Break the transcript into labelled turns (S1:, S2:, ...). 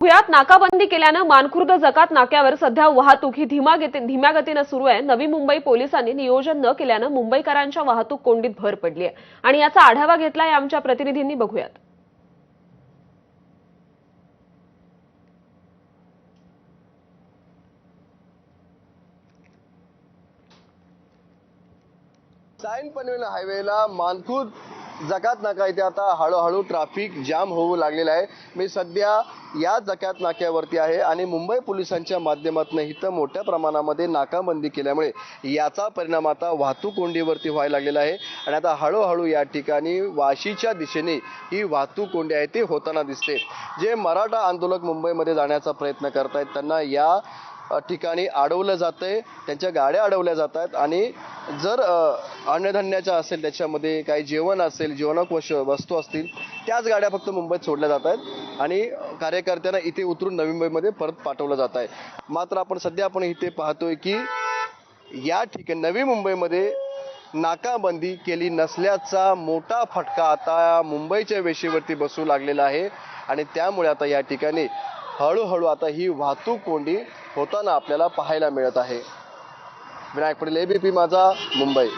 S1: पुण्यात नाकाबंदी केल्यानं मानखुर्द जकात नाक्यावर सध्या वाहतूक ही धीम्या गतीनं सुरू आहे। नवी मुंबई पोलिसांनी नियोजन न केल्यानं मुंबईकरांच्या वाहतूक कोंडीत भर पडली आहे आणि याचा आढावा घेतलाय आमच्या प्रतिनिधींनी। बघूयात।
S2: साइन पनवेल हायवेला मानखुर्द जकात नाका इथे आता हळूहळू ट्रॅफिक जाम होऊ लागलेला आहे। मी सध्या या जकात नाक्यावरती आहे आणि मुंबई पोलिसांच्या माध्यमातून इथं मोठ्या प्रमाणामध्ये नाकाबंदी केल्यामुळे याचा परिणाम आता वाहतूक कोंडीवरती व्हायला लागलेला आहे आणि आता हळूहळू या ठिकाणी वाशीच्या दिशेने ही वाहतूक कोंडी आहे ती होताना दिसते। जे मराठा आंदोलक मुंबईमध्ये जाण्याचा प्रयत्न करतायत त्यांना या ठिकाणी अडवलं जातंय, त्यांच्या गाड्या अडवल्या जातात आणि जर अन्नधान्याच्या असेल त्याच्यामध्ये काही जेवण असेल, जीवनावश्यक वस्तू असतील त्याच गाड्या फक्त मुंबईत सोडल्या जात आहेत आणि कार्यकर्त्यांना इथे उतरून नवी मुंबईमध्ये परत पाठवलं जात आहे। मात्र आपण इथे पाहतोय की या ठिकाणी नवी मुंबईमध्ये नाकाबंदी केली नसल्याचा मोठा फटका आता मुंबईच्या वेशीवरती बसू लागलेला आहे आणि त्यामुळे आता या ठिकाणी हळूहळू आता ही वाहतूक कोंडी होताना आपल्याला पाहायला मिळत आहे। विनायक पटेल, ABP माझा, मुंबई।